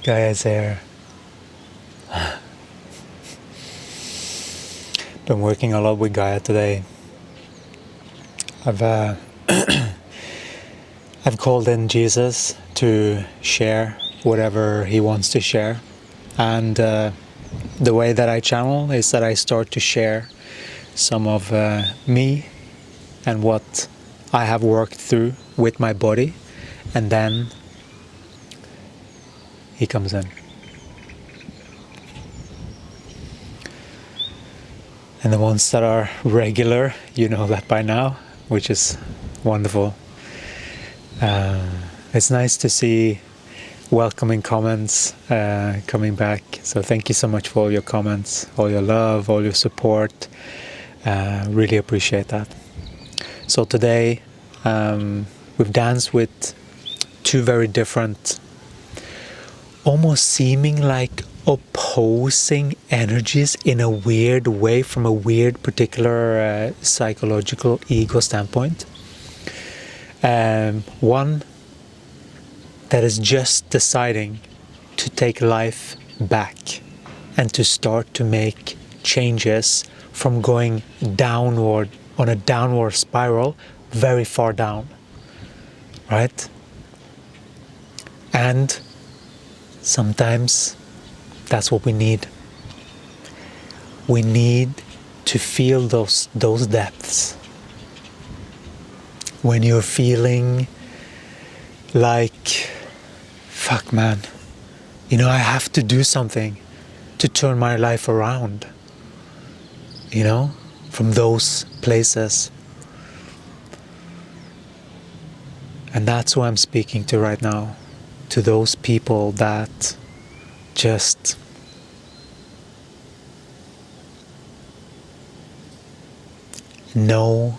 Gaia's here. Been working a lot with Gaia today. I've called in Jesus to share whatever he wants to share, and the way that I channel is that I start to share some of me and what I have worked through with my body, and then he comes in. And the ones that are regular, you know that by now, which is wonderful. It's nice to see welcoming comments coming back. So thank you so much for all your comments, all your love, all your support. Really appreciate that. So today we've danced with two very different, almost seeming like opposing energies in a weird way, from a weird particular psychological ego standpoint. One that is just deciding to take life back and to start to make changes from going downward on a downward spiral very far down, right? And sometimes that's what we need. We need to feel those depths. When you're feeling like, fuck man, I have to do something to turn my life around, from those places. And that's who I'm speaking to right now, to those people that just know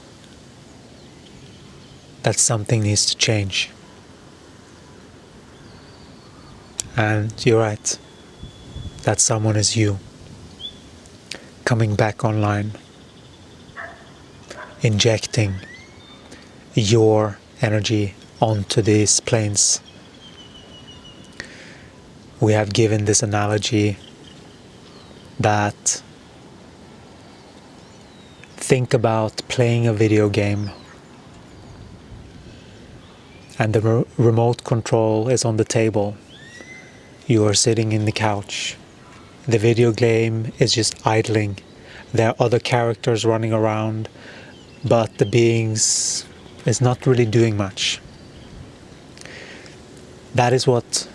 that something needs to change. And you're right, that someone is you, coming back online, injecting your energy onto these planes. We have given this analogy that think about playing a video game and the remote control is on the table. You are sitting in the couch. The video game is just idling. There are other characters running around, but the beings is not really doing much. That is what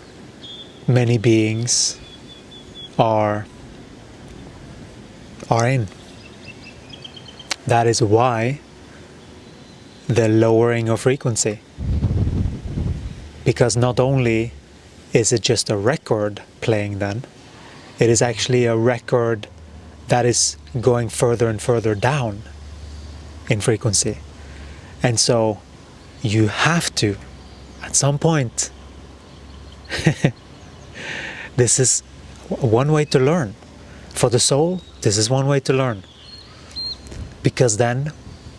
many beings are in. That is why the lowering of frequency. Because not only is it just a record playing then, it is actually a record that is going further and further down in frequency. And so you have to, at some point, this is one way to learn. For the soul, this is one way to learn. Because then,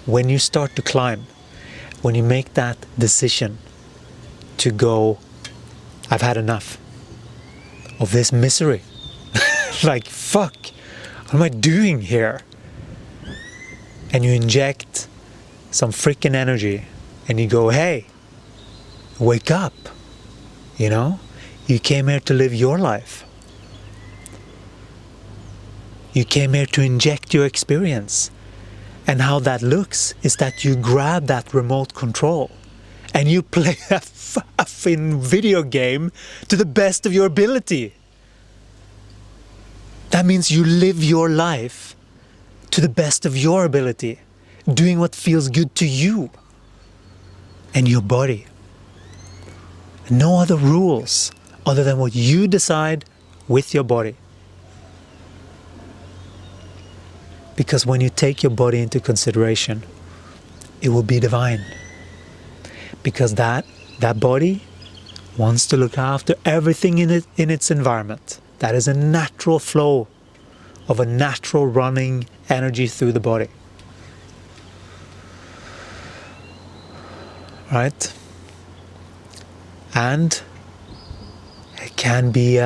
when you start to climb, when you make that decision to go, I've had enough of this misery. Like, fuck, what am I doing here? And you inject some freaking energy and you go, hey, wake up. You came here to live your life. You came here to inject your experience. And how that looks is that you grab that remote control and you play a fucking video game to the best of your ability. That means you live your life to the best of your ability, doing what feels good to you and your body. No other rules other than what you decide with your body. Because when you take your body into consideration, it will be divine. Because that body wants to look after everything in its environment. That is a natural flow of a natural running energy through the body. Right? And can be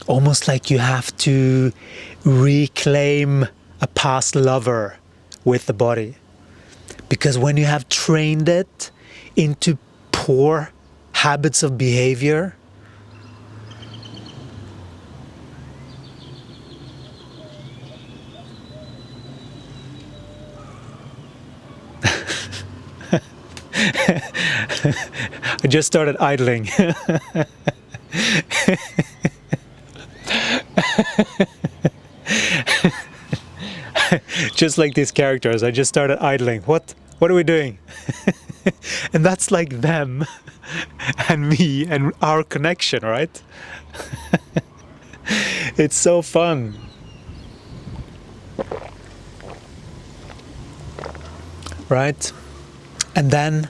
almost like you have to reclaim a past lover with the body. Because when you have trained it into poor habits of behavior, I just started idling. Just like these characters, I just started idling. What are we doing? And that's like them and me and our connection, right? It's so fun. Right? And then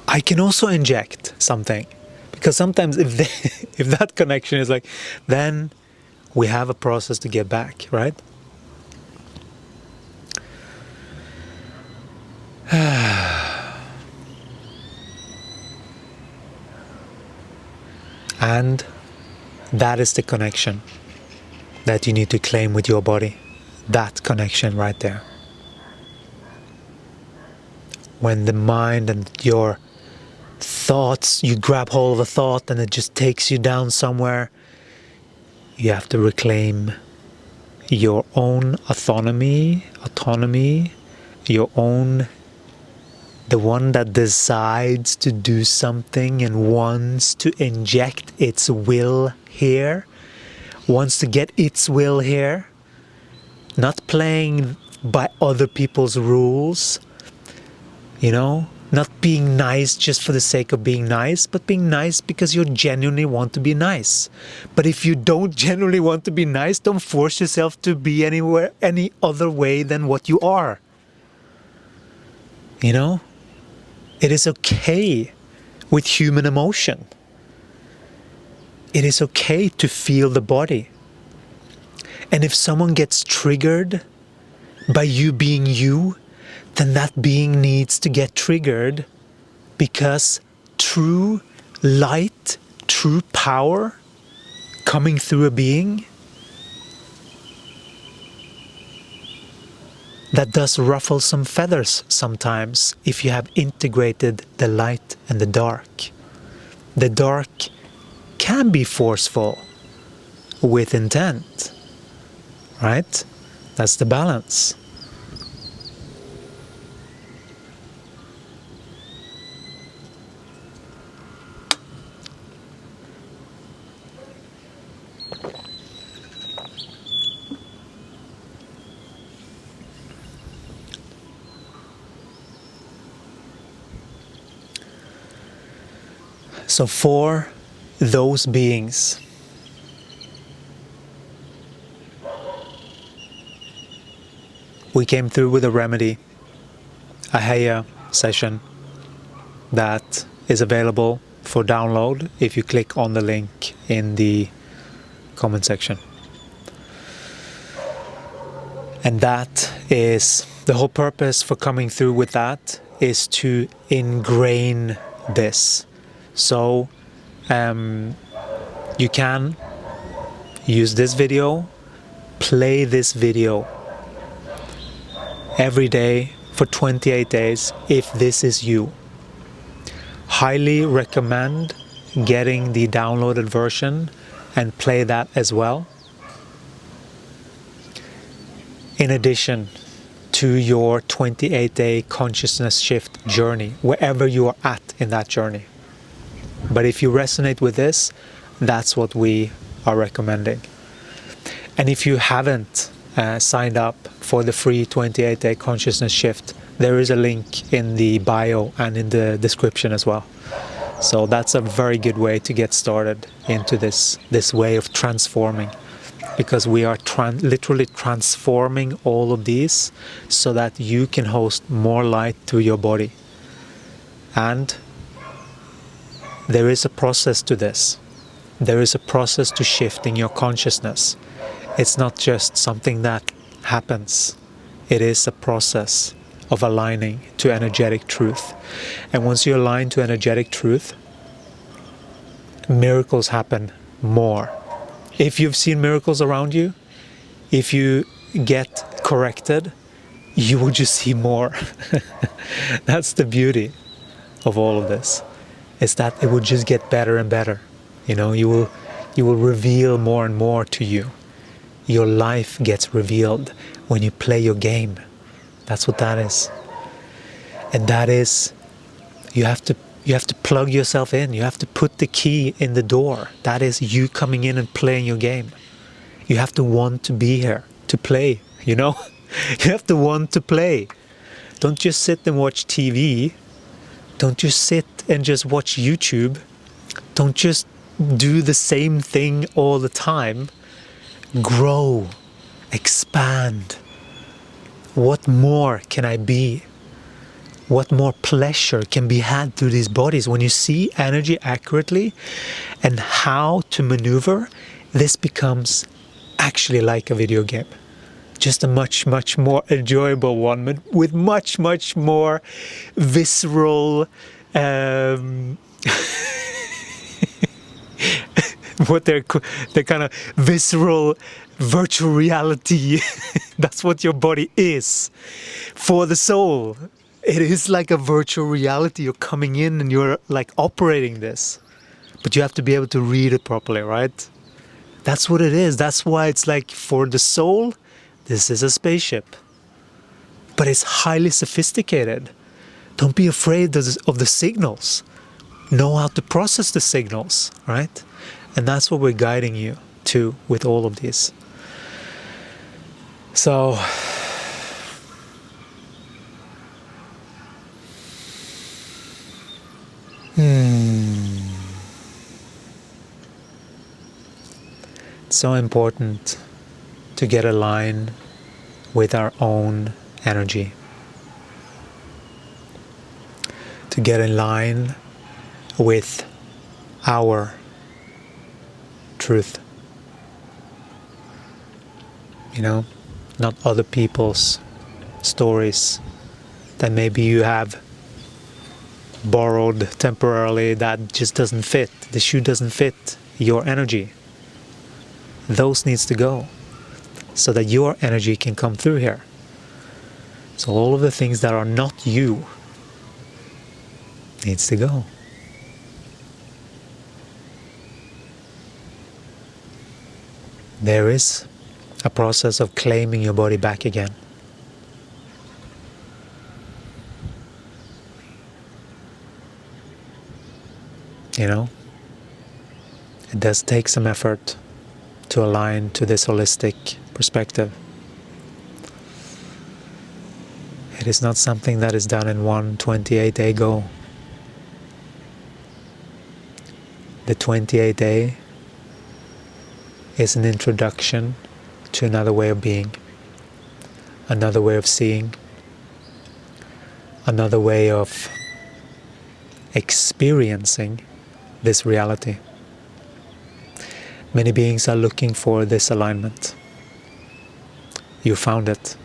I can also inject something, because sometimes if that connection is like, then we have a process to get back, right? And that is the connection that you need to claim with your body. That connection right there. When the mind and your thoughts, you grab hold of a thought and it just takes you down somewhere, you have to reclaim your own autonomy, your own, the one that decides to do something and wants to inject its will here, wants to get its will here, not playing by other people's rules, you know, not being nice just for the sake of being nice, but being nice because you genuinely want to be nice. But if you don't genuinely want to be nice, don't force yourself to be any other way than what you are. You know? It is okay with human emotion. It is okay to feel the body. And if someone gets triggered by you being you, then that being needs to get triggered, because true light, true power coming through a being, that does ruffle some feathers sometimes if you have integrated the light and the dark. The dark can be forceful with intent, right? That's the balance. So for those beings, we came through with a remedy, a higher session that is available for download if you click on the link in the comment section. And that is the whole purpose for coming through with that, is to ingrain this. So you can use this video, play this video every day for 28 days if this is you. Highly recommend getting the downloaded version and play that as well, in addition to your 28-day consciousness shift journey, wherever you are at in that journey. But if you resonate with this, that's what we are recommending. And if you haven't signed up for the free 28-day consciousness shift, there is a link in the bio and in the description as well. So that's a very good way to get started into this way of transforming, because we are literally transforming all of these so that you can host more light to your body. And there is a process to this. There is a process to shifting your consciousness. It's not just something that happens. It is a process of aligning to energetic truth. And once you align to energetic truth, miracles happen more. If you've seen miracles around you, if you get corrected, you will just see more. That's the beauty of all of this, is that it will just get better and better. You know, you will reveal more and more to you. Your life gets revealed when you play your game. That's what that is. And that is, you have to plug yourself in. You have to put the key in the door. That is you coming in and playing your game. You have to want to be here to play, you know? You have to want to play. Don't just sit and watch TV. Don't just sit and just watch YouTube. Don't just do the same thing all the time. Grow, expand. What more can I be? What more pleasure can be had through these bodies? When you see energy accurately and how to maneuver, this becomes actually like a video game. Just a much, much more enjoyable one, but with much, much more visceral, what they're kind of visceral virtual reality. That's what your body is for the soul. It is like a virtual reality. You're coming in and you're like operating this, but you have to be able to read it properly, right? That's what it is. That's why it's like, for the soul, this is a spaceship, but it's highly sophisticated. Don't be afraid of the signals. Know how to process the signals, right? And that's what we're guiding you to with all of these. So, it's so important to get aligned with our own energy, to get in line with our truth, you know, not other people's stories that maybe you have borrowed temporarily that just doesn't fit. The shoe doesn't fit your energy. Those needs to go so that your energy can come through here. So all of the things that are not you needs to go. There is a process of claiming your body back again. You know, it does take some effort to align to this holistic perspective. It is not something that is done in one 28-day go. The 28-day is an introduction to another way of being, another way of seeing, another way of experiencing this reality. Many beings are looking for this alignment. You found it.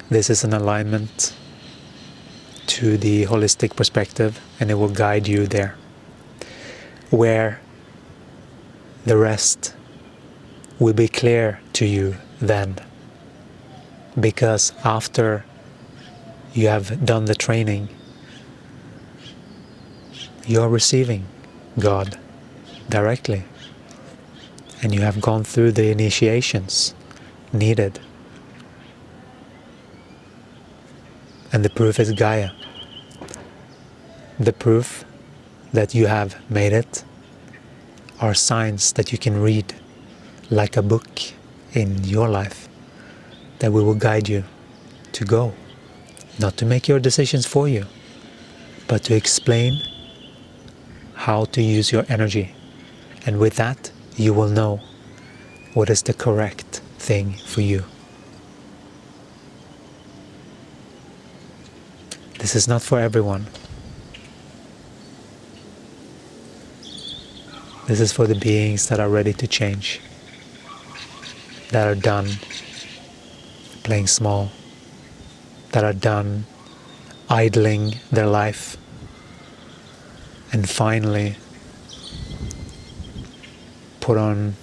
This is an alignment to the holistic perspective, and it will guide you there, where the rest will be clear to you then, because after you have done the training, you are receiving God directly, and you have gone through the initiations needed. And the proof is Gaia. The proof that you have made it are signs that you can read like a book in your life, that we will guide you to go, not to make your decisions for you, but to explain how to use your energy. And with that, you will know what is the correct thing for you. This is not for everyone. This is for the beings that are ready to change, that are done playing small, that are done idling their life, and finally put on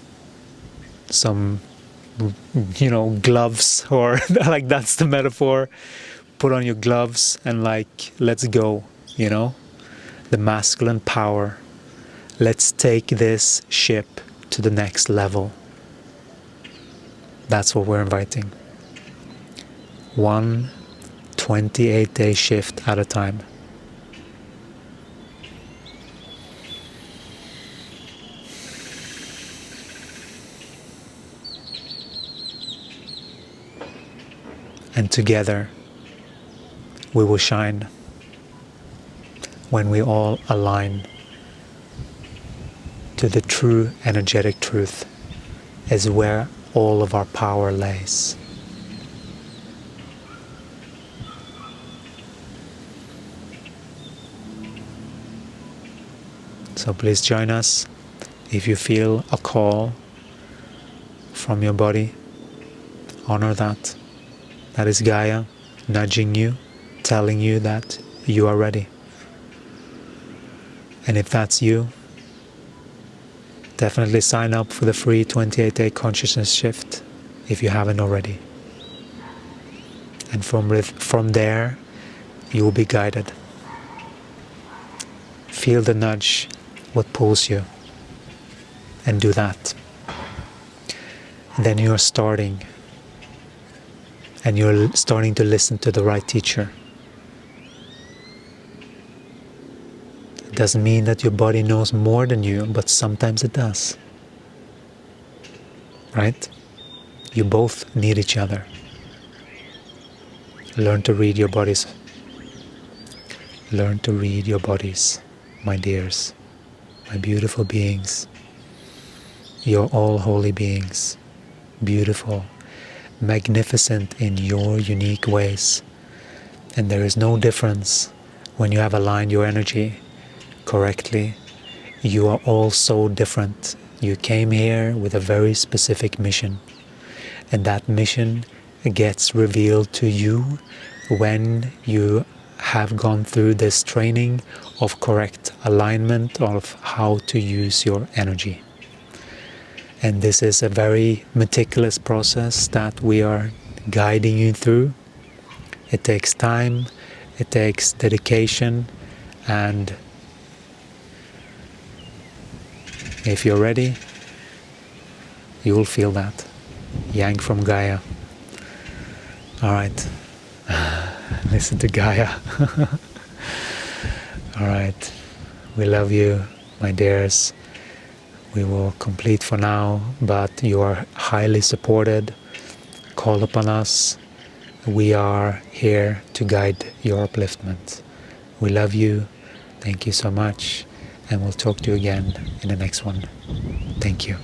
some, gloves, or like that's the metaphor. Put on your gloves and like, let's go, the masculine power. Let's take this ship to the next level. That's what we're inviting. One 28-day shift at a time. And together we will shine when we all align to the true energetic truth, is where all of our power lays. So please join us. If you feel a call from your body, honor that. That is Gaia nudging you, telling you that you are ready. And if that's you, definitely sign up for the free 28-day consciousness shift if you haven't already. And from there, you will be guided. Feel the nudge, what pulls you, and do that. Then you're starting, and you're starting to listen to the right teacher. It doesn't mean that your body knows more than you, but sometimes it does. Right? You both need each other. Learn to read your bodies. Learn to read your bodies, my dears, my beautiful beings. You're all holy beings, beautiful, magnificent in your unique ways. And there is no difference when you have aligned your energy correctly. You are all so different. You came here with a very specific mission, and that mission gets revealed to you when you have gone through this training of correct alignment of how to use your energy. And this is a very meticulous process that we are guiding you through. It takes time, it takes dedication, and if you're ready, you will feel that. Yang from Gaia. Alright. Listen to Gaia. Alright. We love you, my dears. We will complete for now, but you are highly supported. Call upon us. We are here to guide your upliftment. We love you. Thank you so much. And we'll talk to you again in the next one. Thank you.